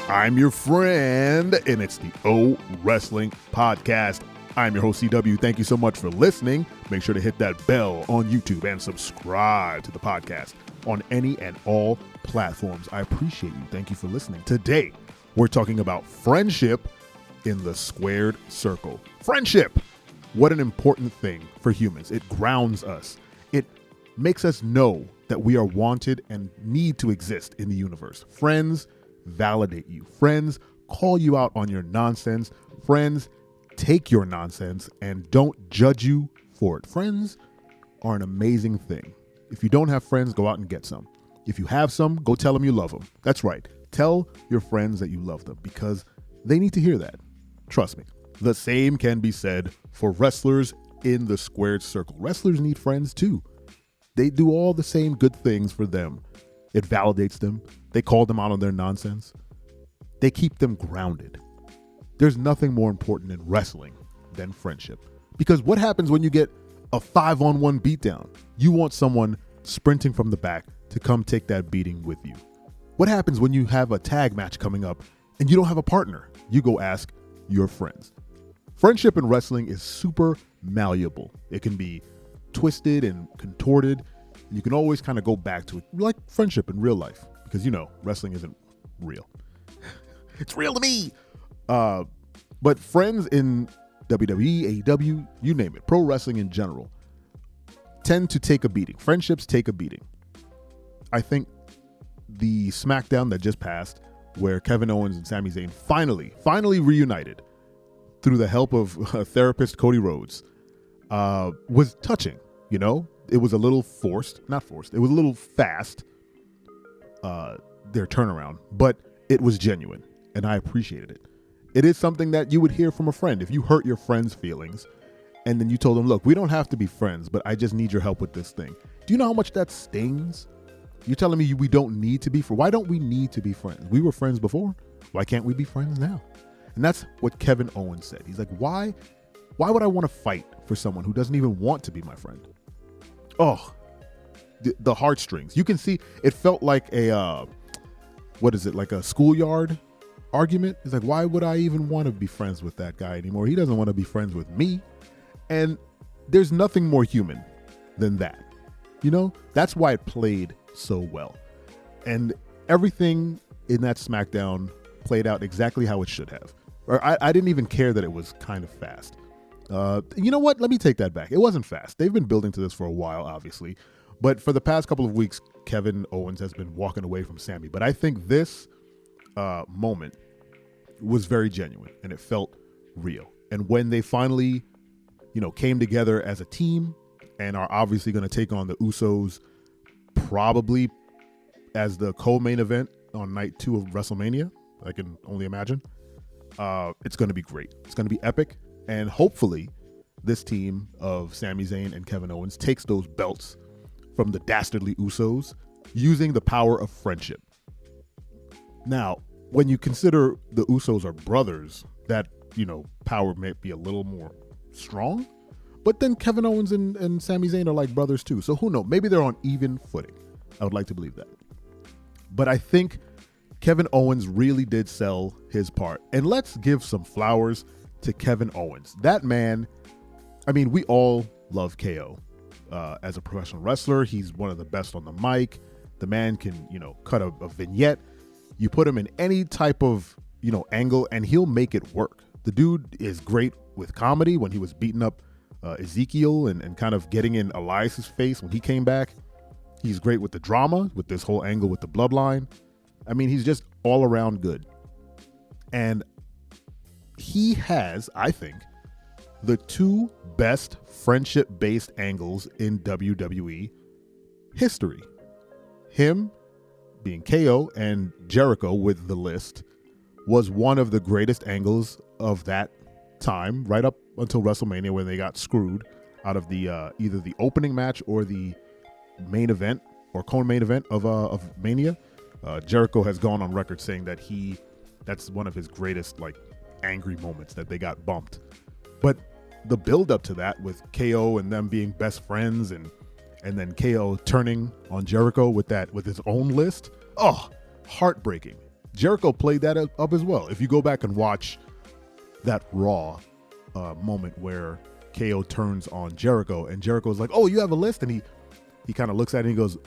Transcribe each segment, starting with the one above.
I'm your friend, and it's the O Wrestling Podcast. I'm your host, CW. Thank you so much for listening. Make sure to hit that bell on YouTube and subscribe to the podcast on any and all platforms. I appreciate you. Thank you for listening. Today, we're talking about friendship in the squared circle. Friendship! What an important thing for humans. It grounds us. It makes us know that we are wanted and need to exist in the universe. Friends validate you. Friends call you out on your nonsense. Friends take your nonsense and don't judge you for it. Friends are an amazing thing. If you don't have friends, go out and get some. If you have some, go tell them you love them. That's right. Tell your friends that you love them because they need to hear that. Trust me. The same can be said for wrestlers in the squared circle. Wrestlers need friends too. They do all the same good things for them. It validates them. They call them out on their nonsense. They keep them grounded. There's nothing more important in wrestling than friendship. Because what happens when you get a 5-on-1 beatdown? You want someone sprinting from the back to come take that beating with you. What happens when you have a tag match coming up and you don't have a partner? You go ask your friends. Friendship in wrestling is super malleable. It can be twisted and contorted. You can always kind of go back to it, like friendship in real life, because you know wrestling isn't real. It's real to me. But friends in WWE, AEW, you name it, pro wrestling in general, tend to take a beating. Friendships take a beating. I think the SmackDown that just passed, where Kevin Owens and Sami Zayn finally reunited through the help of therapist Cody Rhodes, was touching. You know, it was a little not forced. It was a little fast, their turnaround, but it was genuine and I appreciated it. It is something that you would hear from a friend. If you hurt your friend's feelings and then you told them, look, we don't have to be friends, but I just need your help with this thing. Do you know how much that stings? You're telling me we don't need to be friends. Why don't we need to be friends? We were friends before. Why can't we be friends now? And that's what Kevin Owens said. He's like, why would I want to fight for someone who doesn't even want to be my friend? Oh, the heartstrings. You can see it felt like like a schoolyard argument. It's like, why would I even want to be friends with that guy anymore? He doesn't want to be friends with me. And there's nothing more human than that. You know, that's why it played so well. And everything in that SmackDown played out exactly how it should have. Or I didn't even care that it was kind of fast. You know what? Let me take that back. It wasn't fast. They've been building to this for a while, obviously. But for the past couple of weeks, Kevin Owens has been walking away from Sami. But I think this moment was very genuine and it felt real. And when they finally, came together as a team and are obviously going to take on the Usos probably as the co-main event on night 2 of WrestleMania, I can only imagine. It's going to be great. It's going to be epic. And hopefully this team of Sami Zayn and Kevin Owens takes those belts from the dastardly Usos using the power of friendship. Now, when you consider the Usos are brothers, that, power may be a little more strong. But then Kevin Owens and Sami Zayn are like brothers too. So who knows? Maybe they're on even footing. I would like to believe that. But I think Kevin Owens really did sell his part. And let's give some flowers to Kevin Owens. That man, we all love KO. As a professional wrestler, he's one of the best on the mic. The man can, cut a vignette. You put him in any type of, angle and he'll make it work. The dude is great with comedy. When he was beating up Ezekiel and kind of getting in Elias's face when he came back. He's great with the drama, with this whole angle with the bloodline. He's just all around good. And he has, I think, the 2 best friendship-based angles in WWE history. Him being KO and Jericho with the list was one of the greatest angles of that time, right up until WrestleMania when they got screwed out of the either the opening match or the main event or co-main event of Mania. Jericho has gone on record saying that that's one of his greatest angry moments, that they got bumped. But the build up to that with KO and them being best friends and then KO turning on Jericho with his own list, heartbreaking. Jericho played that up as well. If you go back and watch that Raw moment where KO turns on Jericho and Jericho's like, oh, you have a list? And he kind of looks at it and he goes,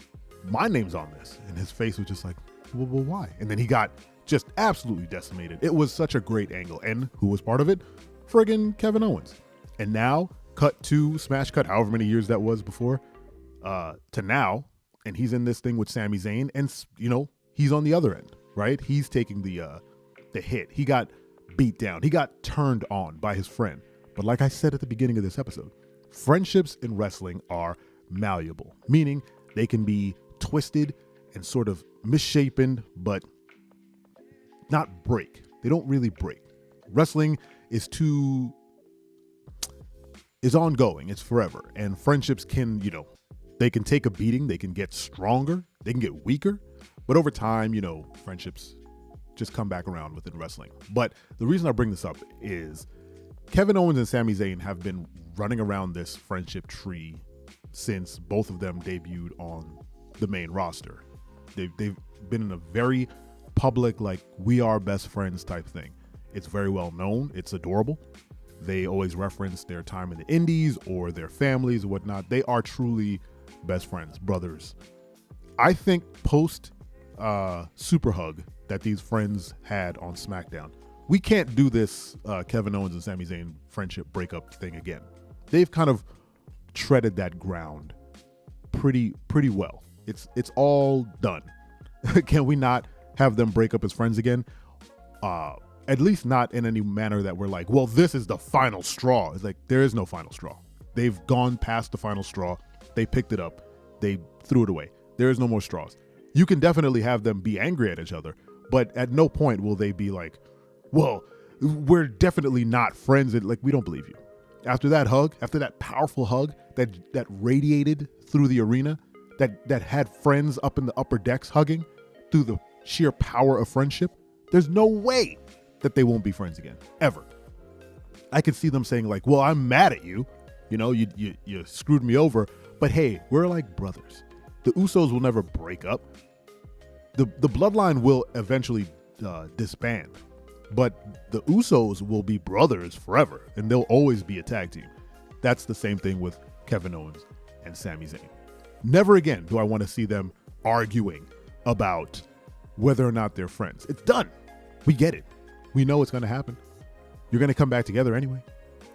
my name's on this. And his face was just like, well, why? And then he got just absolutely decimated. It was such a great angle. And who was part of it? Friggin' Kevin Owens. And now, cut to Smash Cut, however many years that was before, to now, and he's in this thing with Sami Zayn, and he's on the other end, right? He's taking the hit. He got beat down. He got turned on by his friend. But like I said at the beginning of this episode, friendships in wrestling are malleable, meaning they can be twisted and sort of misshapen, but not break. They don't really break. Wrestling is ongoing. It's forever. And friendships can, they can take a beating. They can get stronger. They can get weaker. But over time, friendships just come back around within wrestling. But the reason I bring this up is Kevin Owens and Sami Zayn have been running around this friendship tree since both of them debuted on the main roster. They've been in a very public, like, we are best friends type thing. It's very well known. It's adorable. They always reference their time in the indies or their families or whatnot. They are truly best friends, brothers. I think post super hug that these friends had on SmackDown, we can't do this Kevin Owens and Sami Zayn friendship breakup thing again. They've kind of treaded that ground pretty well. It's all done. Can we not have them break up as friends again? At least not in any manner that we're like, well, this is the final straw. It's like, there is no final straw. They've gone past the final straw. They picked it up. They threw it away. There is no more straws. You can definitely have them be angry at each other, but at no point will they be like, well, we're definitely not friends. And like, we don't believe you. After that hug, after that powerful hug that radiated through the arena, that had friends up in the upper decks hugging through the sheer power of friendship, there's no way that they won't be friends again, ever. I could see them saying like, well, I'm mad at you. You screwed me over, but hey, we're like brothers. The Usos will never break up. The bloodline will eventually disband, but the Usos will be brothers forever, and they'll always be a tag team. That's the same thing with Kevin Owens and Sami Zayn. Never again do I want to see them arguing about whether or not they're friends. It's done. We get it. We know it's going to happen. You're going to come back together anyway.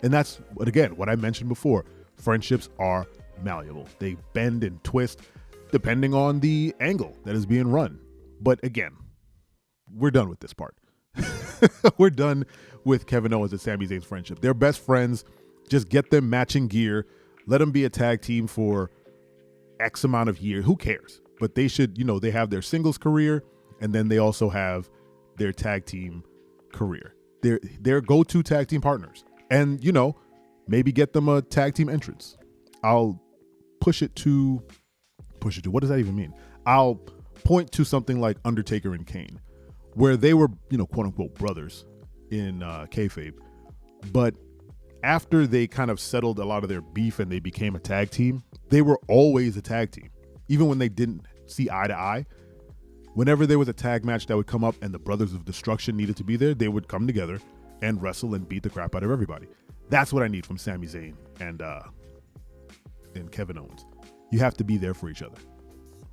And that's, what I mentioned before. Friendships are malleable. They bend and twist depending on the angle that is being run. But again, we're done with this part. We're done with Kevin Owens and Sami Zayn's friendship. They're best friends. Just get them matching gear. Let them be a tag team for X amount of years. Who cares? But they should, they have their singles career, and then they also have their tag team career. They're go-to tag team partners. And, maybe get them a tag team entrance. I'll push it to, what does that even mean? I'll point to something like Undertaker and Kane, where they were, quote unquote brothers in kayfabe. But after they kind of settled a lot of their beef and they became a tag team, they were always a tag team. Even when they didn't see eye to eye, whenever there was a tag match that would come up and the Brothers of Destruction needed to be there, they would come together and wrestle and beat the crap out of everybody. That's what I need from Sami Zayn and Kevin Owens. You have to be there for each other.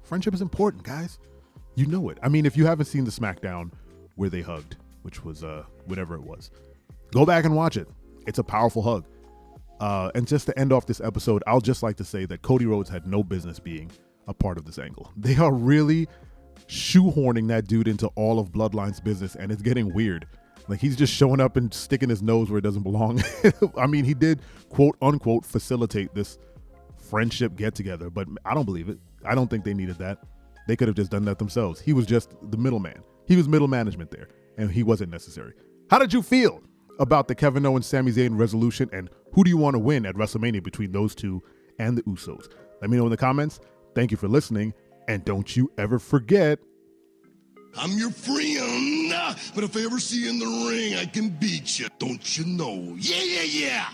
Friendship is important, guys. You know it. I mean, if you haven't seen the SmackDown where they hugged, which was whatever it was, go back and watch it. It's a powerful hug. And just to end off this episode, I'll just like to say that Cody Rhodes had no business being a part of this angle. They are really shoehorning that dude into all of Bloodline's business, and it's getting weird. Like, he's just showing up and sticking his nose where it doesn't belong. I mean, he did, quote unquote, facilitate this friendship get together, but I don't believe it. I don't think they needed that. They could have just done that themselves. He was just the middleman. He was middle management there, and he wasn't necessary. How did you feel about the Kevin Owens Sami Zayn resolution, and who do you want to win at WrestleMania between those two and the Usos? Let me know in the comments. Thank you for listening, and don't you ever forget, I'm your friend, but if I ever see you in the ring, I can beat you. Don't you know? Yeah, yeah, yeah.